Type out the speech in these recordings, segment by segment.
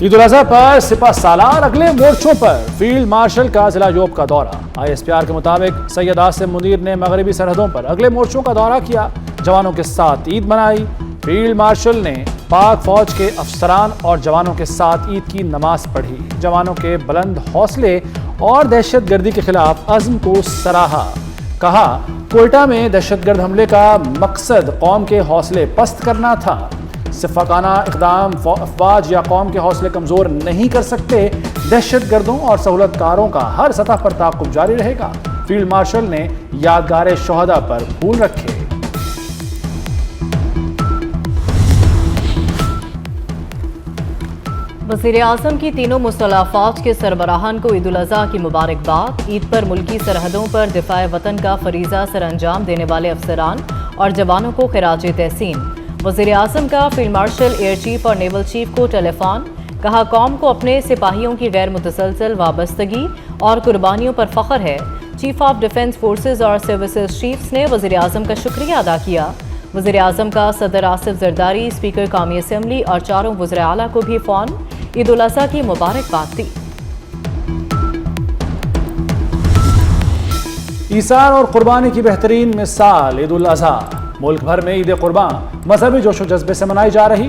عید الاضحیٰ پر سپہ سالار اگلے مورچوں پر، field marshal کا ضلع یوب کا دورہ۔ ISPR کے مطابق سید عاصم منیر نے مغربی سرحدوں پر اگلے مورچوں کا دورہ کیا، جوانوں کے ساتھ عید منائی۔ فیلڈ مارشل نے پاک فوج کے افسران اور جوانوں کے ساتھ عید کی نماز پڑھی، جوانوں کے بلند حوصلے اور دہشت گردی کے خلاف عزم کو سراہا۔ کہا، کوئٹہ میں دہشت گرد حملے کا مقصد قوم کے حوصلے پست کرنا تھا۔ صفاقانہ اقدام افواج یا قوم کے حوصلے کمزور نہیں کر سکتے۔ دہشت گردوں اور سہولت کاروں کا ہر سطح پر تعاقب جاری رہے گا۔ فیلڈ مارشل نے یادگار شہداء پر پھول رکھے۔ وزیر اعظم کی تینوں مسلح افواج کے سربراہان کو عید الاضحیٰ کی مبارکباد۔ عید پر ملکی سرحدوں پر دفاع وطن کا فریضہ سر انجام دینے والے افسران اور جوانوں کو خراج تحسین۔ وزیر اعظم کا فیلڈ مارشل، ایئر چیف اور نیول چیف کو ٹیلی فون۔ کہا، قوم کو اپنے سپاہیوں کی غیر متسلسل وابستگی اور قربانیوں پر فخر ہے۔ چیف آف ڈیفنس فورسز اور سروسز چیفز نے وزیر اعظم کا شکریہ ادا کیا۔ وزیر اعظم کا صدر آصف زرداری، اسپیکر قومی اسمبلی اور چاروں وزراء اعلیٰ کو بھی فون عید الاضحیٰ کی مبارکباد دی۔ ایثار اور قربانی کی بہترین مثال عید الاضحیٰ۔ ملک بھر میں عید قربان مذہبی جوش و جذبے سے منائی جا رہی۔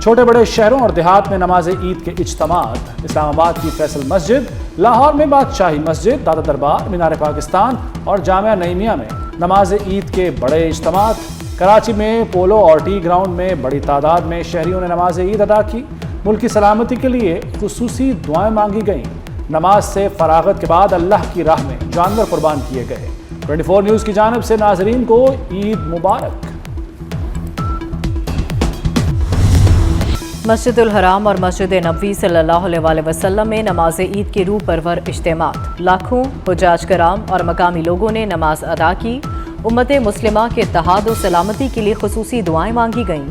چھوٹے بڑے شہروں اور دیہات میں نماز عید کے اجتماعات۔ اسلام آباد کی فیصل مسجد، لاہور میں بادشاہی مسجد، دادا دربار، مینار پاکستان اور جامعہ نعیمیہ میں نماز عید کے بڑے اجتماعات۔ کراچی میں پولو اور ٹی گراؤنڈ میں بڑی تعداد میں شہریوں نے نماز عید ادا کی۔ ملک کی سلامتی کے لیے خصوصی دعائیں مانگی گئیں۔ نماز سے فراغت کے بعد اللہ کی راہ میں جانور قربان کیے گئے۔ 24 نیوز کی جانب سے ناظرین کو عید مبارک۔ مسجد الحرام اور مسجد نبوی صلی اللہ علیہ وسلم میں نماز عید کی روح پرور اجتماعات۔ لاکھوں حجاج کرام اور مقامی لوگوں نے نماز ادا کی۔ امت مسلمہ کے اتحاد و سلامتی کے لیے خصوصی دعائیں مانگی گئیں۔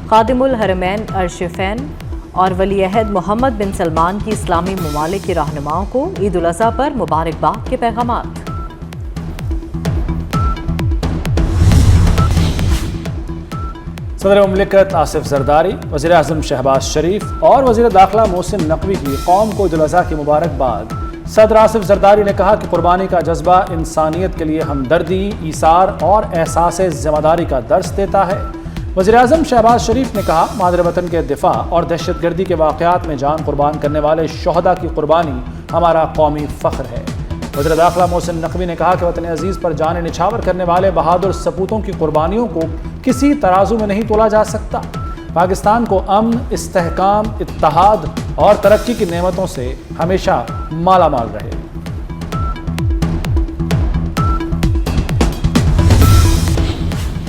خادم الحرمین ارشفین اور ولی عہد محمد بن سلمان کی اسلامی ممالک کے رہنماؤں کو عید الاضحیٰ پر مبارکباد کے پیغامات۔ صدر مملکت آصف زرداری، وزیر اعظم شہباز شریف اور وزیر داخلہ محسن نقوی کی قوم کو عید الاضحیٰ کی مبارکباد۔ صدر آصف زرداری نے کہا کہ قربانی کا جذبہ انسانیت کے لیے ہمدردی، ایثار اور احساس ذمہ داری کا درس دیتا ہے۔ وزیر اعظم شہباز شریف نے کہا، مادر وطن کے دفاع اور دہشت گردی کے واقعات میں جان قربان کرنے والے شہداء کی قربانی ہمارا قومی فخر ہے۔ وزیر داخلہ محسن نقوی نے کہا کہ وطن عزیز پر جان نچھاور کرنے والے بہادر سپوتوں کی قربانیوں کو کسی ترازو میں نہیں تولا جا سکتا۔ پاکستان کو امن، استحکام، اتحاد اور ترقی کی نعمتوں سے ہمیشہ مالا مال رہے۔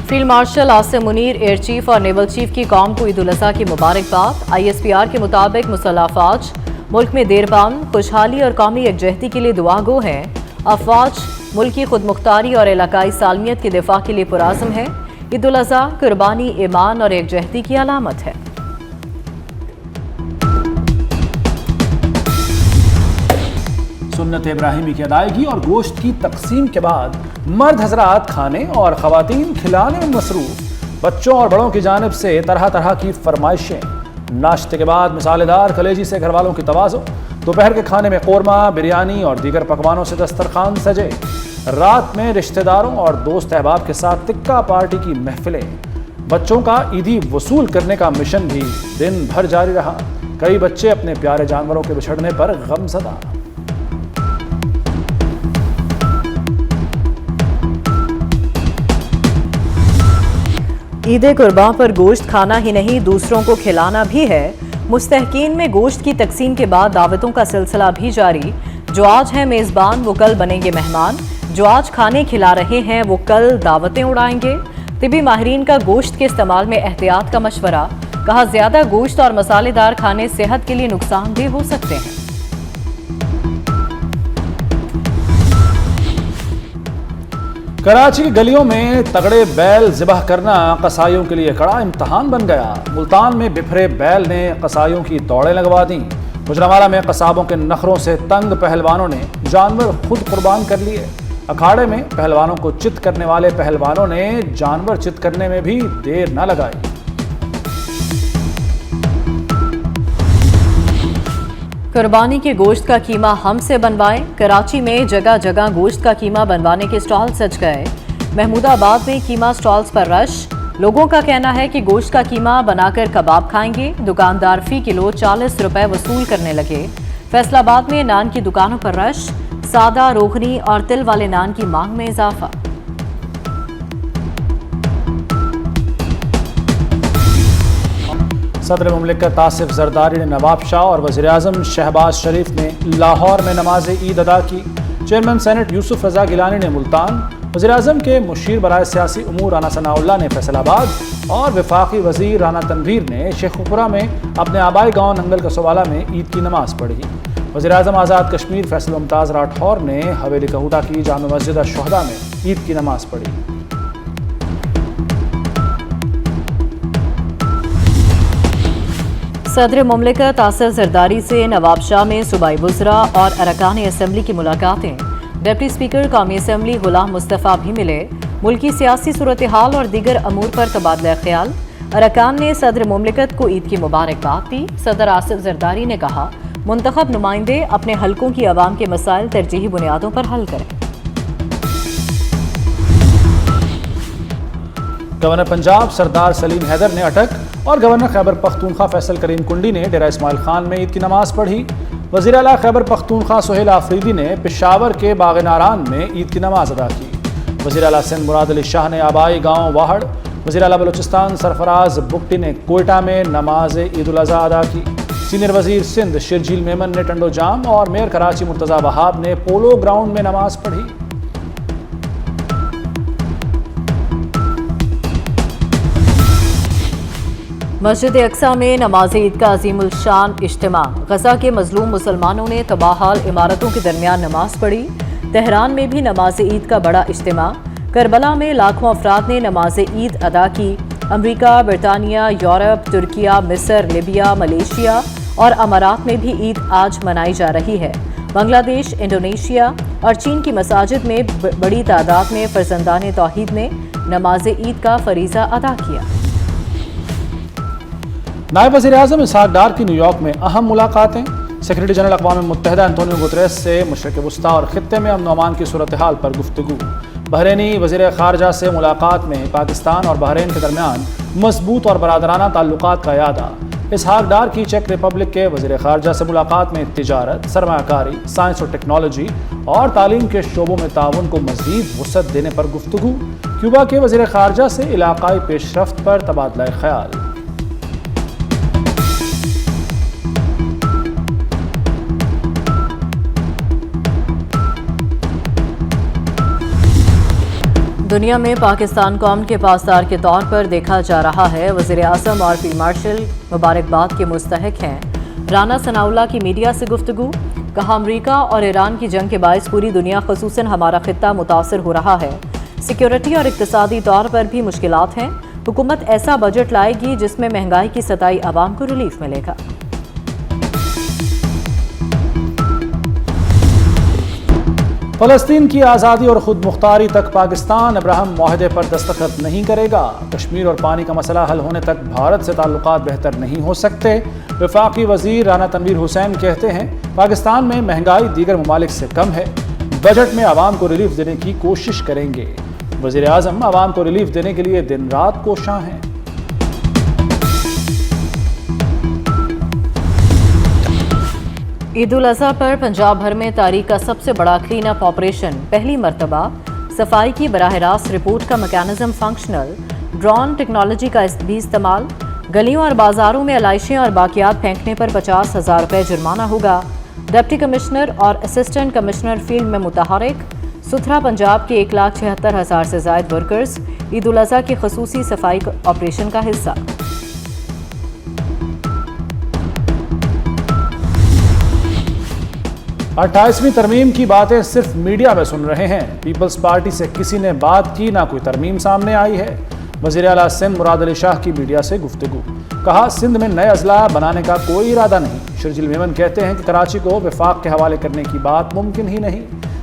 Field marshal Asim Munir, air chief اور نیول چیف کی قوم کو عید الاضحیٰ کی مبارکباد۔ ISPR کے مطابق مسلح افواج ملک میں دیر بام خوشحالی اور قومی یکجہتی کے لیے دعا گو ہیں۔ افواج ملکی خود مختاری اور علاقائی سالمیت کے دفاع کے لیے پرعزم ہے۔ عید الاضحیٰ قربانی، ایمان اور یکجہتی کی علامت ہے۔ سنت ابراہیمی کی ادائیگی اور گوشت کی تقسیم کے بعد مرد حضرات کھانے اور خواتین کھلانے میں مصروف۔ بچوں اور بڑوں کی جانب سے طرح طرح کی فرمائشیں۔ ناشتے کے بعد مسالے دار کلیجی سے گھر والوں کی توازو۔ دوپہر کے کھانے میں قورمہ، بریانی اور دیگر پکوانوں سے دسترخوان سجے۔ رات میں رشتہ داروں اور دوست احباب کے ساتھ تکہ پارٹی کی محفلیں۔ بچوں کا عیدی وصول کرنے کا مشن بھی دن بھر جاری رہا۔ کئی بچے اپنے پیارے جانوروں کے بچھڑنے پر غمزدہ۔ عید قرباں پر گوشت کھانا ہی نہیں، دوسروں کو کھلانا بھی ہے۔ مستحقین میں گوشت کی تقسیم کے بعد دعوتوں کا سلسلہ بھی جاری۔ جو آج ہیں میزبان وہ کل بنیں گے مہمان، جو آج کھانے کھلا رہے ہیں وہ کل دعوتیں اڑائیں گے۔ طبی ماہرین کا گوشت کے استعمال میں احتیاط کا مشورہ۔ کہا، زیادہ گوشت اور مسالے دار کھانے صحت کے لیے نقصان دہ ہو سکتے ہیں۔ کراچی کی گلیوں میں تگڑے بیل ذبح کرنا قصائیوں کے لیے کڑا امتحان بن گیا۔ ملتان میں بپھرے بیل نے قصائیوں کی دوڑیں لگوا دیں۔ گجرانوالہ میں قصابوں کے نخروں سے تنگ پہلوانوں نے جانور خود قربان کر لیے۔ اکھاڑے میں پہلوانوں کو چت کرنے والے پہلوانوں نے جانور چت کرنے میں بھی دیر نہ لگائی۔ कुर्बानी के गोश्त का कीमा हमसे बनवाएं। कराची में जगह जगह गोश्त का कीमा बनवाने के स्टॉल सज गए। महमूदाबाद में कीमा स्टॉल्स पर रश। लोगों का कहना है कि गोश्त का कीमा बनाकर कबाब खाएंगे। दुकानदार फी किलो 40 रुपए वसूल करने लगे। फैसलाबाद में नान की दुकानों पर रश। सादा, रोगनी और तिल वाले नान की मांग में इजाफा। सदर मुमलिकत आसिफ जरदारी ने नवाब शाह और वज़ीर-ए-आज़म शहबाज शरीफ ने लाहौर में नमाज ईद अदा की। चेयरमैन सेनेट यूसुफ रजा गिलानी ने मुल्तान, वज़ीर-ए-आज़म के मुशीर बराए सियासी उमूर राना सनाउल्लाह ने फैसलाबाद और वफाकी वज़ीर राना तनवीर ने शेखुपुरा में अपने आबाई गांव नंगल कसोवाला में ईद की नमाज पढ़ी। वज़ीर-ए-आज़म आज़ाद कश्मीर फैसल मुमताज़ राठौर ने हवेली कहूटा की जामे मस्जिद अश-शुहदा में ईद की नमाज पढ़ी। सदर मुमलिकत आसिफ जरदारी से नवाब शाह में सूबाई वुज़रा और अरकान असम्बली की मुलाकातें। डिप्टी स्पीकर कौमी असम्बली गुलाम मुस्तफ़ा भी मिले। मुल्की सियासी सूरत हाल और दीगर अमूर पर तबादला ख्याल। अरकान ने सदर मुमलिकत को ईद की मुबारकबाद दी। सदर आसिफ जरदारी ने कहा, मुंतखब नुमाइंदे अपने हलकों की आवाम के मसाइल तरजीही बुनियादों पर हल करें। गवर्नर पंजाब सरदार सलीम हैदर ने अटक और गवर्नर खैबर पख्तूनख्वा फैसल करीम कुंडी ने डेरा इस्माइल खान में ईद की नमाज पढ़ी। वज़ीर आला खैबर पख्तूनख्वा सुहेल आफरीदी ने पेशावर के बाग नारान में ईद की नमाज अदा की। वज़ीर आला सिंध मुराद अली शाह ने आबाई गाँव वाहड़, वज़ीर आला बलूचिस्तान सरफराज बुगटी ने कोयटा में नमाज ईद उल अज़हा अदा की। सीनियर वज़ीर सिंध शिरजील मेमन ने टंडो जाम और मेयर कराची मुर्तज़ा वहाब ने पोलो ग्राउंड में नमाज पढ़ी। मस्जिद अक्सा में नमाज ईद का अजीमुल शान इज्तिमा। गजा के मजलूम मुसलमानों ने तबाहाल इमारतों के दरमियान नमाज पढ़ी। तेहरान में भी नमाज ईद का बड़ा इज्तिमा। करबला में लाखों अफराद ने नमाज ईद अदा की। अमरीका, बरतानिया, यूरोप, तुर्किया, मिस्र, लिबिया, मलेशिया और अमारात में भी ईद आज मनाई जा रही है। बांग्लादेश, इंडोनेशिया और चीन की मसाजिद में बड़ी तादाद में फर्जंदान तौहीद ने नमाज ईद का फरीज़ा अदा किया। नायब वज़ीर-ए-आज़म इसहाक डार की न्यूयॉर्क में अहम मुलाकातें। सेक्रेटरी जनरल अक़वाम मुत्तहिदा एंटोनियो गुतरेस से मशरिक़ वुस्ता और ख़ित्ते में अमन व अमान की सूरत हाल पर गुफ्तगू। बहरीनी वज़ीर ख़ारजा से मुलाकात में पाकिस्तान और बहरीन के दरमियान मजबूत और बरादराना ताल्लुकात का यादा। इसहाक डार की चेक रिपब्लिक के वज़ीर ख़ारजा से मुलाकात में तिजारत, सरमायाकारी, साइंस और टेक्नोलॉजी और तालीम के शोबों में ताउन को मज़ीद वुसअत देने पर गुफ्तगू। क्यूबा के वज़ीर ख़ारजा से इलाक़ाई पेशरफ्त पर तबादला ख्याल। दुनिया में पाकिस्तान कौम के पासदार के तौर पर देखा जा रहा है। वज़ीर आज़म और फील्ड मार्शल मुबारकबाद के मुस्तहक हैं। राना सनाउल्लाह की मीडिया से गुफ्तगू। कहा, अमरीका और ईरान की जंग के बायस पूरी दुनिया ख़ुसूसन हमारा खित्ता मुतासर हो रहा है। सिक्योरिटी और इक़्तिसादी तौर पर भी मुश्किलात हैं। हुकूमत ऐसा बजट लाएगी जिसमें महंगाई की सताई आवाम को रिलीफ मिलेगा। फ़लस्तीन की आज़ादी और ख़ुद मुख्तारी तक पाकिस्तान अब्राहम मुआहदे पर दस्तखत नहीं करेगा। कश्मीर और पानी का मसला हल होने तक भारत से ताल्लुकात बेहतर नहीं हो सकते। वफाकी वज़ीर राना तनवीर हुसैन कहते हैं, पाकिस्तान में महंगाई दीगर ममालिक से कम है। बजट में आवाम को रिलीफ देने की कोशिश करेंगे। वज़ीर आज़म आवाम को रिलीफ देने के लिए दिन रात कोशां हैं। ईद उल अज़हा पर पंजाब भर में तारीख का सबसे बड़ा क्लीन अप ऑपरेशन। पहली मरतबा सफाई की बराह रास्त रिपोर्ट का मैकेनिज्म फंक्शनल। ड्रोन टेक्नोलॉजी का भी इस्तेमाल। गलियों और बाजारों में अलाइशें और बाकियात फेंकने पर 50,000 रुपये जुर्माना होगा। डिप्टी कमिश्नर और असिस्टेंट कमिश्नर फील्ड में मुतहरिक। सुथरा पंजाब के 1,76,000 से ज़ायद वर्कर्स ईद उल अज़हा की खसूसी सफाई ऑपरेशन का हिस्सा। 28वीं तरमीम की बातें सिर्फ मीडिया में सुन रहे हैं। पीपल्स पार्टी से किसी ने बात की, ना कोई तरमीम सामने आई है। वज़ीर आला सिंध मुराद अली शाह की मीडिया से गुफ्तगू। कहा, सिंध में नए अजला बनाने का कोई इरादा नहीं। शिरजील मेमन कहते हैं कि कराची को वफाक के हवाले करने की बात मुमकिन ही नहीं।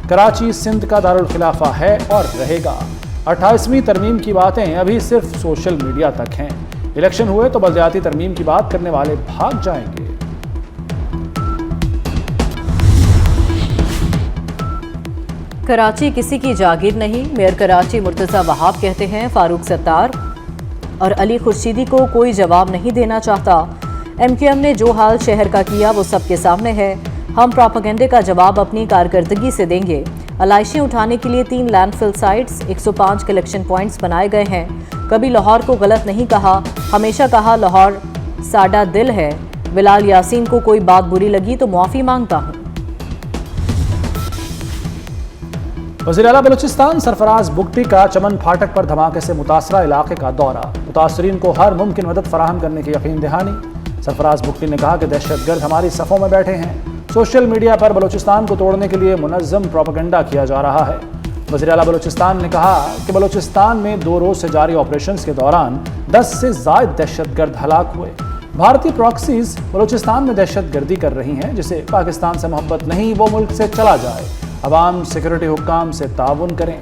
कराची सिंध का दारुल खिलाफा है और रहेगा। 28वीं तरमीम की बातें अभी सिर्फ सोशल मीडिया तक हैं। इलेक्शन हुए तो बलदियाती तरमीम की बात करने वाले भाग जाएंगे। कराची किसी की जागीर नहीं, मेयर कराची मुर्तज़ा वहाब कहते हैं फारूक सत्तार और अली खुर्शीदी को कोई जवाब नहीं देना चाहता। MQM ने जो हाल शहर का किया वो सबके सामने है। हम प्रोपेगेंडे का जवाब अपनी कारकर्दगी से देंगे। अलाइशें उठाने के लिए 3 लैंडफिल साइट्स, 105 कलेक्शन पॉइंट्स बनाए गए हैं। कभी लाहौर को गलत नहीं कहा, हमेशा कहा लाहौर साडा दिल है। बिलाल यासीन को कोई बात बुरी लगी तो मुआफ़ी मांगता हूँ। वज़ीर आला बलूचिस्तान सरफराज बुगटी का चमन फाटक पर धमाके से मुतासरा इलाके का दौरा, मुतासरीन को हर मुमकिन मदद फराहम करने की यकीन दहानी। सरफराज बुगटी ने कहा कि दहशतगर्द हमारी सफ़ों में बैठे हैं। सोशल मीडिया पर बलूचिस्तान को तोड़ने के लिए मुनज़्ज़म प्रोपेगेंडा किया जा रहा है। वज़ीर आला बलूचिस्तान ने कहा कि बलूचिस्तान में 2 रोज़ से जारी ऑपरेशंस के दौरान 10 से ज़ायद दहशतगर्द हलाक हुए। भारतीय प्रॉक्सीज बलूचिस्तान में दहशतगर्दी कर रही हैं। जिसे पाकिस्तान से मोहब्बत नहीं वो मुल्क से चला जाए। अवाम सिक्योरिटी हुक्काम से ताउन करें।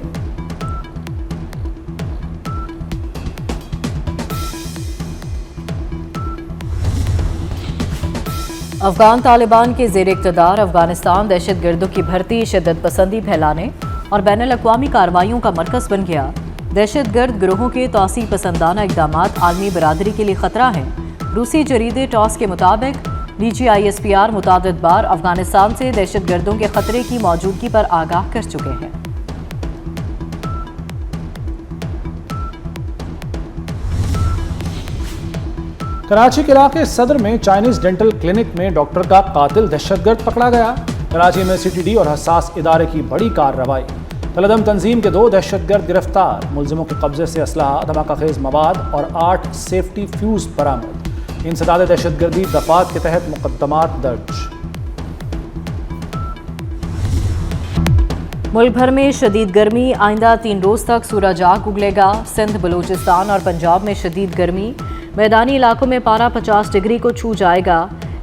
अफगान तालिबान के ज़ेर इक़्तिदार अफगानिस्तान दहशतगर्दों की भर्ती, शिद्दत पसंदी फैलाने और बैनुल-अक़वामी कार्रवाइयों का मरकज़ बन गया। दहशतगर्द गिरोहों के तौसीफ़ पसंदाना इक़दामात आलमी बरादरी के लिए ख़तरा हैं। रूसी जरीदे टॉस के मुताबिक DGISPR मुतादिद बार अफगानिस्तान से दहशतगर्दों के खतरे की मौजूदगी पर आगाह कर चुके हैं। कराची के इलाके सदर में चाइनीज डेंटल क्लिनिक में डॉक्टर का कातिल दहशतगर्द पकड़ा गया। कराची में CTD और हसास इदारे की बड़ी कार्रवाई। तलदम तंजीम के 2 दहशतगर्द गिरफ्तार। मुलजिमों के कब्जे से असलहा, धमाकाखेज मवाद और 8 सेफ्टी फ्यूज बरामद। इंसदाद दहशतगर्दी दफात के तहत मुकद्दमात दर्ज। मुल्क भर में शदीद गर्मी, आइंदा 3 रोज तक सूरज आग उगलेगा। सिंध, बलूचिस्तान और पंजाब में शदीद गर्मी, मैदानी इलाकों में पारा 50 डिग्री को छू जाएगा।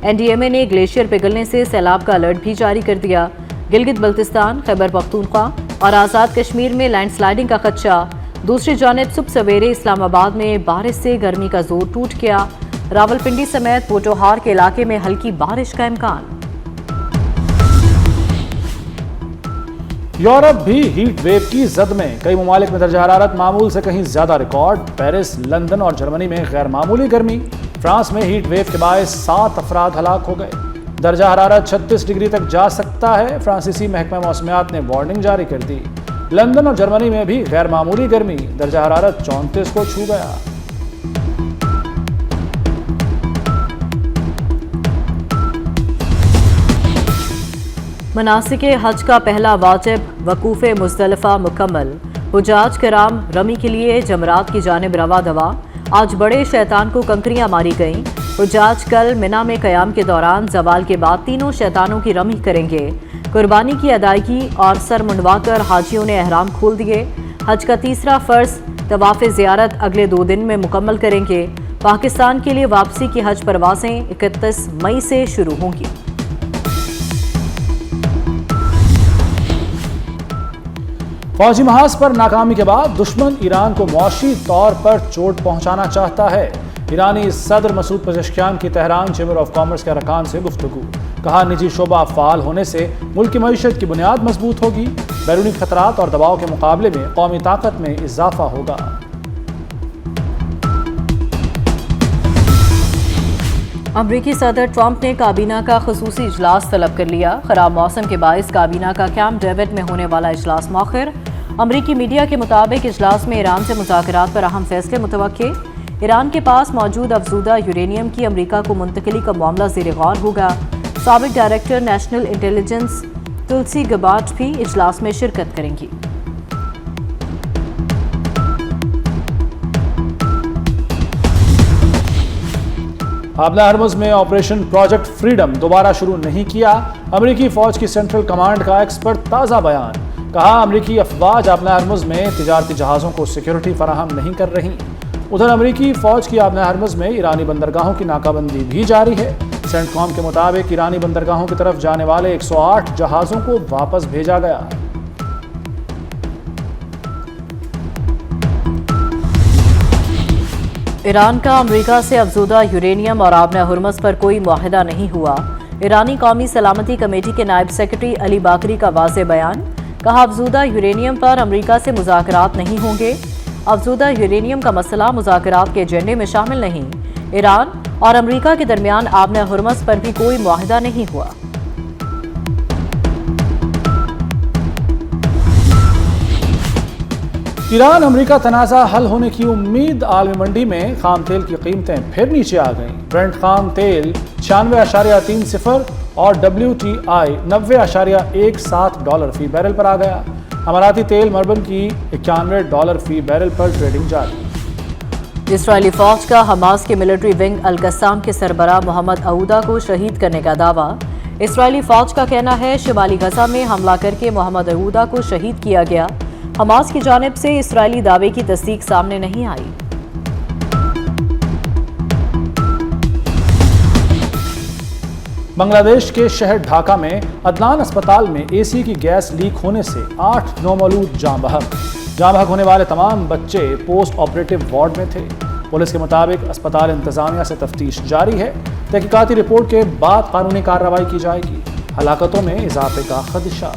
NDMA ने ग्लेशियर पिघलने से सैलाब का अलर्ट भी जारी कर दिया। गिलगित बल्तिस्तान, खैबर पख्तूनख्वा और आज़ाद कश्मीर में लैंडस्लाइडिंग का खदशा। दूसरी जानिब सुबह सवेरे इस्लामाबाद में बारिश से गर्मी का जोर टूट गया। रावलपिंडी समेत पोटोहार के इलाके में हल्की बारिश का इम्कान। यूरोप भी हीट वेव की जद में, कई ममालिक में दर्जा हरारत मामूल से कहीं ज्यादा रिकॉर्ड। पेरिस, लंदन और जर्मनी में गैर मामूली गर्मी। फ्रांस में हीट वेव के बायस 7 अफराद हलाक हो गए। दर्जा हरारत 36 डिग्री तक जा सकता है। फ्रांसीसी महकमा मौसमियात ने वार्निंग जारी कर दी। लंदन और जर्मनी में भी गैर मामूली गर्मी, दर्जा हरारत 34 को छू गया। मनासिके हज का पहला वाजिब वकूफ़े मुज़दलिफ़ा मुकम्मल। हुजाज कराम रमी के लिए जमरात की जानिब रवा दवा। आज बड़े शैतान को कंकरियां मारी गईं। हुजाज कल मिना में क़याम के दौरान ज़वाल के बाद तीनों शैतानों की रमी करेंगे। कुर्बानी की अदायगी और सर मुंडवाकर हाजियों ने एहराम खोल दिए। हज का तीसरा फ़र्ज़ तवाफ़े ज़ियारत अगले 2 दिन में मुकम्मल करेंगे। पाकिस्तान के लिए वापसी की हज परवासें 31 मई से शुरू होंगी। फौजी महाज पर नाकामी के बाद दुश्मन ईरान को मौशी तौर पर चोट पहुंचाना चाहता है। ईरानी सदर मसूद पेज़ेश्कियान की तेहरान चैम्बर ऑफ कॉमर्स के अरकान से गुफ्तगू। कहा, निजी शोबा फाल होने से मुल्क की मईशत की बुनियाद मजबूत होगी। बैरूनी खतरात और दबाव के मुकाबले में कौमी ताकत में इजाफा होगा। अमरीकी सदर ट्रंप ने काबीना का खसूसी इजलास तलब कर लिया। खराब मौसम के बायस काबीना का कैंप डेविड में होने वाला इजलास मौखर। अमरीकी मीडिया के मुताबिक इजलास में ईरान से मुज़ाकरात पर अहम फैसले मुतवक्के। ईरान के पास मौजूद अफजूदा यूरेनियम की अमरीका को मुंतकिली का मामला ज़ेर गौर होगा। साबिक डायरेक्टर नेशनल इंटेलिजेंस तुलसी गबार्ड भी इजलास में शिरकत करेंगी। आबला हरमुज में ऑपरेशन प्रोजेक्ट फ्रीडम दोबारा शुरू नहीं किया। अमरीकी फौज की सेंट्रल कमांड का एक्सपर्ट ताज़ा बयान। कहा, अमरीकी अफवाज आबला हरमुज में तिजारती जहाज़ों को सिक्योरिटी फराहम नहीं कर रही। उधर अमरीकी फौज की आबला हरमुज में ईरानी बंदरगाहों की नाकाबंदी भी जारी है। सेंटकॉम के मुताबिक ईरानी बंदरगाहों की तरफ जाने वाले 108 जहाज़ों को वापस भेजा गया। ईरान का अमरीका से अफजूदा यूरेनियम और आबना हरमुज पर कोई मुआहिदा नहीं हुआ। ईरानी कौमी सलामती कमेटी के नायब सेक्रेटरी अली बाकरी का वाज़ेह बयान। کہا افزودہ یورینیم پر امریکہ سے مذاکرات نہیں ہوں گے۔ افزودہ یورینیم کا مسئلہ مذاکرات کے ایجنڈے میں شامل نہیں۔ ایران اور امریکہ کے درمیان آبنہ ہرمز پر بھی کوئی معاہدہ نہیں ہوا۔ ایران امریکہ تنازع حل ہونے کی امید۔ عالمی منڈی میں خام تیل کی قیمتیں پھر نیچے آ گئیں۔ برنٹ خام تیل 96.30 اور WTI 90.17 ڈالر فی بیرل پر آ گیا۔ اماراتی تیل مربن کی $91 فی بیرل پر ٹریڈنگ جاری۔ اسرائیلی فوج کا حماس کے ملٹری ونگ القسام کے سربراہ محمد عودہ کو شہید کرنے کا دعویٰ۔ اسرائیلی فوج کا کہنا ہے شمالی غزہ میں حملہ کر کے محمد عودہ کو شہید کیا گیا۔ حماس کی جانب سے اسرائیلی دعوے کی تصدیق سامنے نہیں آئی۔ بنگلہ دیش کے شہر ڈھاکہ میں عدنان اسپتال میں AC کی گیس لیک ہونے سے 8 نومولود جاں بحق۔ جاں بحق ہونے والے تمام بچے پوسٹ آپریٹو وارڈ میں تھے۔ پولیس کے مطابق اسپتال انتظامیہ سے تفتیش جاری ہے۔ تحقیقاتی رپورٹ کے بعد قانونی کارروائی کی جائے گی۔ ہلاکتوں میں اضافے کا خدشہ۔